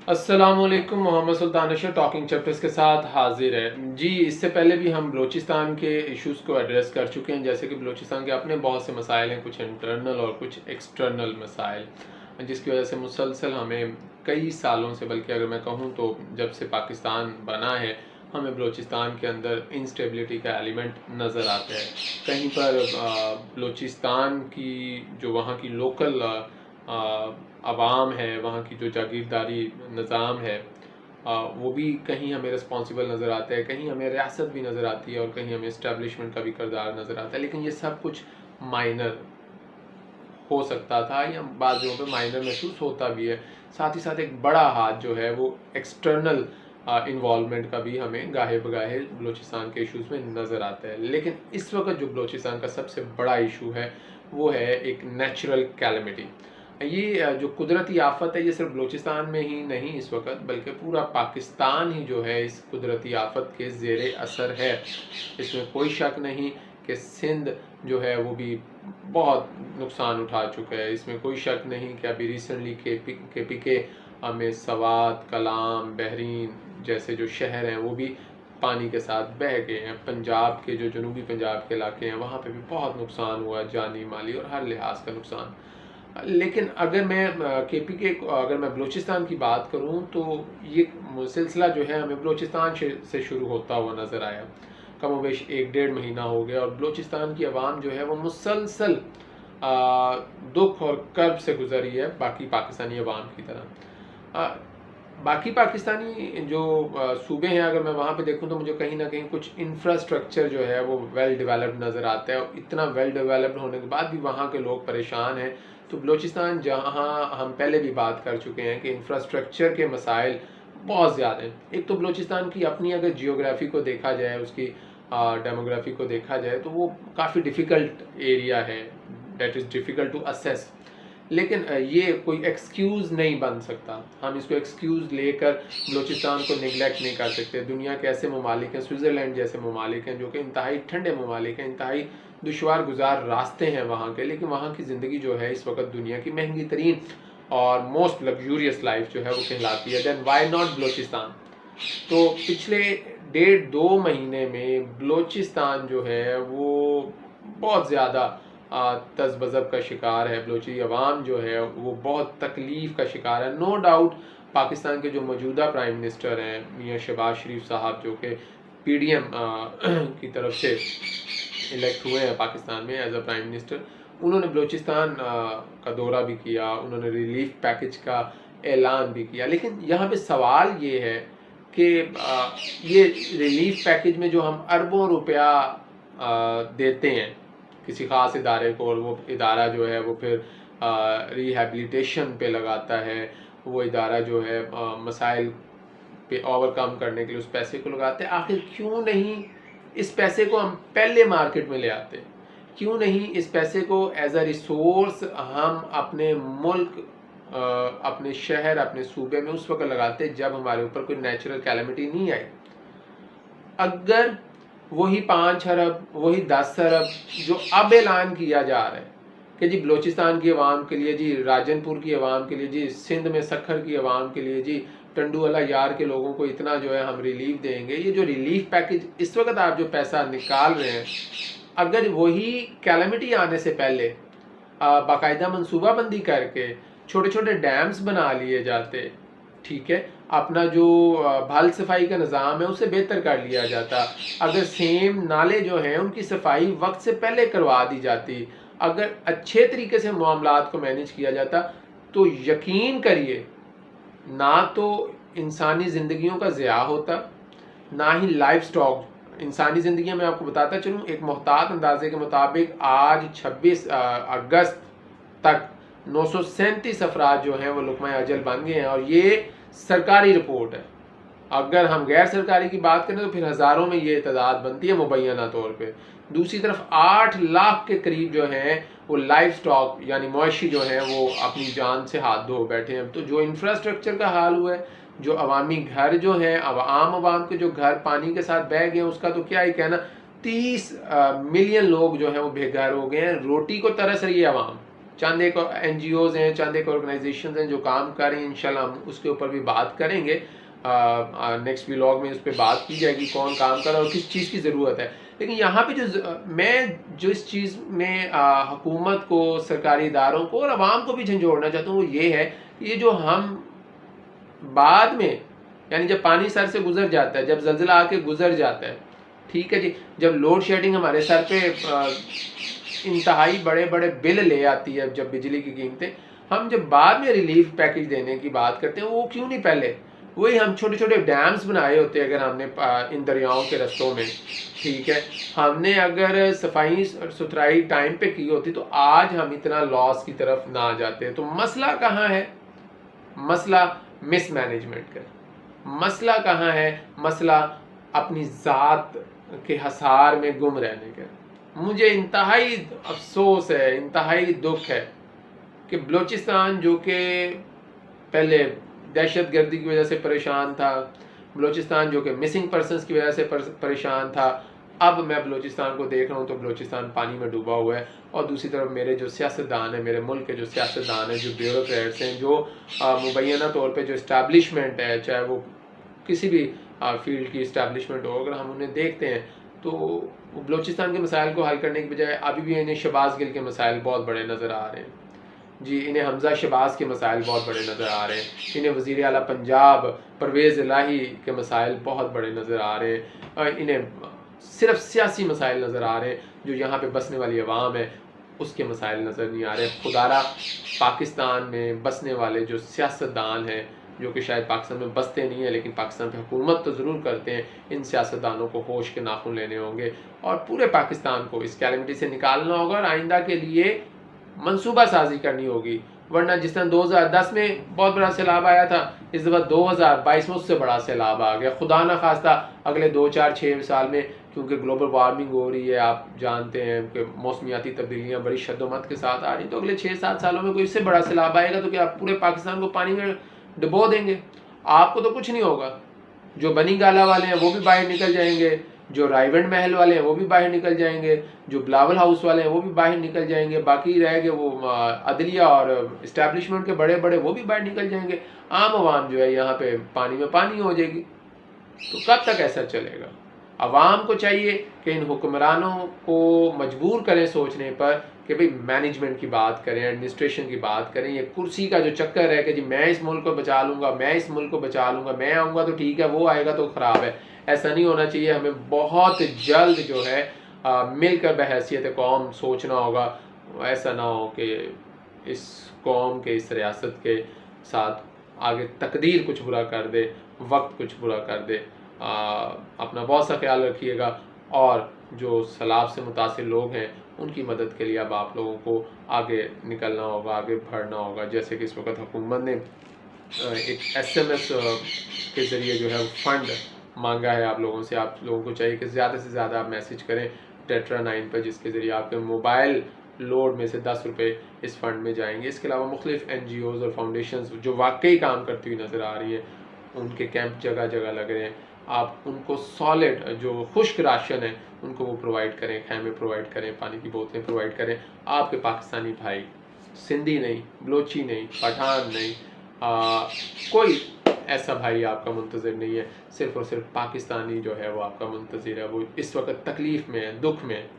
अस्सलामुअलैकुम। मोहम्मद सुल्तान अशर talking chapters के साथ हाजिर है जी। इससे पहले भी हम बलूचिस्तान के इश्यूज़ को एड्रेस कर चुके हैं, जैसे कि बलूचिस्तान के अपने बहुत से मसाइल हैं, कुछ इंटरनल और कुछ एक्सटर्नल मसाइल, जिसकी वजह से मुसलसल हमें कई सालों से, बल्कि अगर मैं कहूँ तो जब से पाकिस्तान बना है, हमें बलूचिस्तान के अंदर इंस्टेबिलिटी का एलिमेंट नज़र आता है। कहीं पर बलूचिस्तान की जो वहाँ की लोकल आवाम है, वहाँ की जो जागीरदारी निज़ाम है, वो भी कहीं हमें रिस्पॉन्सिबल नज़र आता है, कहीं हमें रियासत भी नज़र आती है और कहीं हमें इस्टेब्लिशमेंट का भी किरदार नज़र आता है। लेकिन ये सब कुछ माइनर हो सकता था या बाज़ जगहों पे माइनर महसूस होता भी है। साथ ही साथ एक बड़ा हाथ जो है वो एक्सटर्नल इन्वॉल्वमेंट का भी हमें गाहे बगाहे बलूचिस्तान के इश्यूज़ में नज़र आता है। लेकिन इस वक्त जो बलूचिस्तान का सबसे बड़ा इशू है वो है एक नेचुरल कैलमिटी। ये जो कुदरती आफत है, ये सिर्फ बलूचिस्तान में ही नहीं इस वक्त, बल्कि पूरा पाकिस्तान ही जो है इस कुदरती आफत के ज़ेरे असर है। इसमें कोई शक नहीं कि सिंध जो है वो भी बहुत नुकसान उठा चुका है। इसमें कोई शक नहीं कि अभी रिसेंटली के पी के में सवात, कलाम, बहरीन जैसे जो शहर हैं वो भी पानी के साथ बह गए हैं। पंजाब के जो जनूबी पंजाब के इलाके हैं वहाँ पे भी बहुत नुकसान हुआ, जानी माली और हर लिहाज का नुकसान। लेकिन अगर मैं केपी के अगर मैं बलूचिस्तान की बात करूं तो ये सिलसिला जो है हमें बलूचिस्तान से शुरू होता हुआ नज़र आया। कमोबेश 1-1.5 महीना हो गया और बलूचिस्तान की आवाम जो है वो मुसलसल दुख और कर्ब से गुजरी है, बाकी पाकिस्तानी अवाम की तरह। बाकी पाकिस्तानी जो सूबे हैं, अगर मैं वहाँ पे देखूँ तो मुझे कहीं ना कहीं कुछ इंफ्रास्ट्रक्चर जो है वो वेल डेवलप्ड नज़र आता है, और इतना वेल डेवलप्ड होने के बाद भी वहाँ के लोग परेशान हैं। तो बलूचिस्तान, जहाँ हम पहले भी बात कर चुके हैं कि इंफ्रास्ट्रक्चर के मसाइल बहुत ज़्यादा हैं। एक तो बलूचिस्तान की अपनी अगर जियोग्राफी को देखा जाए, उसकी डेमोग्राफी को देखा जाए, तो वो काफ़ी डिफ़िकल्ट एरिया है, that is difficult to assess. लेकिन ये कोई एक्सक्यूज़ नहीं बन सकता। हम इसको एक्सक्यूज़ लेकर बलूचिस्तान को निगलेक्ट नहीं कर सकते। दुनिया के ऐसे ममालिक हैं, स्विट्ज़रलैंड जैसे ममालिक हैं, जो कि इंतहाई ठंडे ममालिक हैं, इंतहाई दुश्वार गुजार रास्ते हैं वहाँ के, लेकिन वहाँ की ज़िंदगी जो है इस वक्त दुनिया की महंगी तरीन और मोस्ट लग्जूरियस लाइफ जो है वो कहलाती है। Then why not Balochistan. तो पिछले 1.5-2 महीने में बलूचिस्तान जो है वो बहुत ज़्यादा तज़बज़ब का शिकार है। बलूची अवाम जो है वो बहुत तकलीफ़ का शिकार है। नो डाउट पाकिस्तान के जो मौजूदा प्राइम मिनिस्टर हैं मियाँ शहबाज शरीफ साहब, जो कि PDM की तरफ से इलेक्ट हुए हैं पाकिस्तान में एज अ प्राइम मिनिस्टर, उन्होंने बलूचिस्तान का दौरा भी किया, उन्होंने रिलीफ पैकेज का ऐलान भी किया। लेकिन यहाँ पे सवाल ये है कि ये रिलीफ पैकेज में जो हम अरबों रुपया देते हैं किसी ख़ास इदारे को, और वो इदारा जो है वो फिर रिहैबिलिटेशन पे लगाता है, वो इदारा जो है मसाइल पे ओवरकम करने के लिए उस पैसे को लगाते हैं। आखिर क्यों नहीं इस पैसे को हम पहले मार्केट में ले आते? क्यों नहीं इस पैसे को एज अ रिसोर्स हम अपने मुल्क, अपने शहर, अपने सूबे में उस वक्त लगाते जब हमारे ऊपर कोई नेचुरल कैलेमिटी नहीं आई? अगर वही 5 अरब, वही 10 अरब जो अब ऐलान किया जा रहा है कि जी बलूचिस्तान की आवाम के लिए, जी राजनपुर की आवाम के लिए, जी सिंध में सखर की आवाम के लिए, जी टंडूवाला यार के लोगों को इतना जो है हम रिलीफ देंगे, ये जो रिलीफ पैकेज इस वक्त आप जो पैसा निकाल रहे हैं, अगर वही कैलेमिटी आने से पहले बाकायदा मनसूबाबंदी करके छोटे छोटे डैम्स बना लिए जाते, ठीक है, अपना जो बाल सफाई का निज़ाम है उसे बेहतर कर लिया जाता, अगर सेम नाले जो हैं उनकी सफाई वक्त से पहले करवा दी जाती, अगर अच्छे तरीके से मामलात को मैनेज किया जाता, तो यकीन करिए ना तो इंसानी ज़िंदगियों का ज़िया होता, ना ही लाइफ स्टॉक। इंसानी ज़िंदगी में आपको बताता चलूँ, एक मोहतात अंदाजे के मुताबिक आज 26 अगस्त तक 937 अफराद जो हैं वो लुकमा अजल बन गए हैं, और ये सरकारी रिपोर्ट है। अगर हम गैर सरकारी की बात करें तो फिर हज़ारों में ये तादाद बनती है मुबैना तौर पे। दूसरी तरफ 8 लाख के करीब जो हैं वो लाइफ स्टॉक यानी मवेशी जो हैं वो अपनी जान से हाथ धो बैठे हैं। तो जो इंफ्रास्ट्रक्चर का हाल हुआ है, जो अवामी घर जो हैं, आम आवाम के जो घर पानी के साथ बह गए, उसका तो क्या ही कहना। 30 मिलियन लोग जो हैं वो बेघर हो गए हैं, रोटी को तरस रही है आवाम। चंद एक NGOs हैं, चंद एक ऑर्गेनाइजेशन हैं जो काम कर रही हैं। इंशाल्लाह हम उसके ऊपर भी बात करेंगे, नेक्स्ट व्लॉग में उस पर बात की जाएगी कौन काम कर रहा है और किस चीज़ की ज़रूरत है। लेकिन यहाँ पे जो इस चीज़ में हुकूमत को, सरकारी इदारों को और आवाम को भी झंझोड़ना चाहता हूँ वो ये है कि ये जो हम बाद में, यानी जब पानी सर से गुजर जाता है, जब जल्जला आके गुजर जाता है, ठीक है जी, जब लोड शेडिंग हमारे सर पे इंतहाई बड़े बड़े बिल ले आती है, जब बिजली की कीमतें, हम जब बाद में रिलीफ पैकेज देने की बात करते हैं वो क्यों नहीं पहले वही हम छोटे छोटे डैम्स बनाए होते हैं। अगर हमने इन दरियाओं के रस्तों में, ठीक है, हमने अगर सफाई सुथराई टाइम पे की होती तो आज हम इतना लॉस की तरफ ना जाते। तो मसला कहाँ है? मसला मिसमैनेजमेंट का। मसला कहाँ है? मसला अपनी ज़ात के हसार में गुम रहने का। मुझे इंतहाई अफसोस है, इंतहाई दुख है कि बलूचिस्तान जो कि पहले दहशत गर्दी की वजह से परेशान था, बलूचिस्तान जो कि मिसिंग पर्सनस की वजह से परेशान था, अब मैं बलूचिस्तान को देख रहा हूँ तो बलूचिस्तान पानी में डूबा हुआ है। और दूसरी तरफ मेरे जो सियासतदान हैं, मेरे मुल्क के जो सियासतदान हैं, जो ब्यूरोक्रेट्स हैं, जो मुबैना तौर पे जो इस्टेब्लिशमेंट है, चाहे वो किसी भी फील्ड की इस्टेब्लिशमेंट हो, अगर हम उन्हें देखते हैं तो बलूचिस्तान के मसाइल को हल करने की बजाय अभी भी इन्हें शहबाज गिल के मसाइल बहुत बड़े नज़र आ रहे हैं जी। इन्हें हमजा शहबाज के मसाइल बहुत बड़े नज़र आ रहे हैं। इन्हें वज़ीर आला पंजाब परवेज़ इलाही के मसाइल बहुत बड़े नज़र आ रहे हैं। इन्हें सिर्फ सियासी मसाइल नज़र आ रहे हैं। जो यहाँ पे बसने वाली आवाम है उसके मसाइल नज़र नहीं आ रहे। खुदारा पाकिस्तान में बसने वाले जो सियासतदान हैं, जो कि शायद पाकिस्तान में बसते नहीं है लेकिन पाकिस्तान पे हुकूमत तो ज़रूर करते हैं, इन सियासतदानों को होश के नाखून लेने होंगे और पूरे पाकिस्तान को इस कैलेमिटी से निकालना होगा और आइंदा के लिए मंसूबा साजी करनी होगी। वरना जिस तरह 2010 में बहुत बड़ा सैलाब आया था, इस दफ़ा 2022 में उससे बड़ा सैलाब आ गया। खुदा ना खास्ता अगले 2-4-6 साल में, क्योंकि ग्लोबल वार्मिंग हो रही है, आप जानते हैं कि मौसमियाती तब्दीलियाँ बड़ी शद्दोमत के साथ आ रही, तो अगले 6-7 सालों में कोई इससे बड़ा सैलाब आएगा तो क्या पूरे पाकिस्तान को पानी में डुबो देंगे? आपको तो कुछ नहीं होगा। जो बनी गाला वाले हैं वो भी बाहर निकल जाएंगे, जो रायवंड महल वाले हैं वो भी बाहर निकल जाएंगे, जो बिलावल हाउस वाले हैं वो भी बाहर निकल जाएंगे, बाकी रह गए वो अदलिया और इस्टेब्लिशमेंट के बड़े बड़े वो भी बाहर निकल जाएंगे। आम आवाम जो है यहाँ पे पानी में पानी हो जाएगी। तो कब तक ऐसा चलेगा? आवाम को चाहिए कि इन हुक्मरानों को मजबूर करें सोचने पर कि भाई मैनेजमेंट की बात करें, एडमिनिस्ट्रेशन की बात करें। ये कुर्सी का जो चक्कर है कि जी मैं इस मुल्क को बचा लूँगा, मैं इस मुल्क को बचा लूँगा, मैं आऊँगा तो ठीक है, वो आएगा तो ख़राब है, ऐसा नहीं होना चाहिए। हमें बहुत जल्द जो है मिलकर बहैसियत कौम सोचना होगा। ऐसा ना हो कि इस कौम के, इस रियासत के साथ आगे तकदीर कुछ बुरा कर दे, वक्त कुछ बुरा कर दे। अपना बहुत सा ख्याल रखिएगा और जो सैलाब से मुतासिर लोग हैं उनकी मदद के लिए अब आप लोगों को आगे निकलना होगा, आगे बढ़ना होगा। जैसे कि इस वक्त हुकूमत ने एक SMS के ज़रिए जो है फ़ंड मांगा है आप लोगों से। आप लोगों को चाहिए कि ज़्यादा से ज़्यादा आप मैसेज करें टेट्रा 9 पर, जिसके ज़रिए आपके मोबाइल लोड में से 10 रुपये इस फ़ंड में जाएंगे। इसके अलावा मुख्तलिफ NGOs और फाउंडेशंस जो वाकई काम करती हुई नज़र आ रही हैं, उनके कैंप जगह जगह लग रहे हैं। आप उनको सॉलिड जो खुश्क राशन है उनको वो प्रोवाइड करें, खैमे प्रोवाइड करें, पानी की बोतलें प्रोवाइड करें। आपके पाकिस्तानी भाई, सिंधी नहीं, बलोची नहीं, पठान नहीं, कोई ऐसा भाई आपका मुंतज़िर नहीं है। सिर्फ़ और सिर्फ पाकिस्तानी जो है वो आपका मुंतज़िर है। वो इस वक्त तकलीफ़ में है, दुख में है।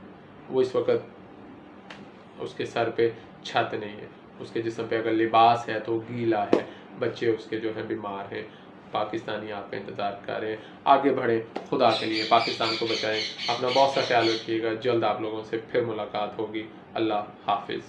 वो इस वक्त उसके सर पे छत नहीं है, उसके जिस्म पे अगर लिबास है तो गीला है, बच्चे उसके जो हैं बीमार हैं। पाकिस्तानी आपका इंतज़ार कर रहे हैं। आगे बढ़ें, खुदा के लिए पाकिस्तान को बचाएं। अपना बहुत सा ख्याल रखिएगा। जल्द आप लोगों से फिर मुलाकात होगी। अल्लाह हाफिज़।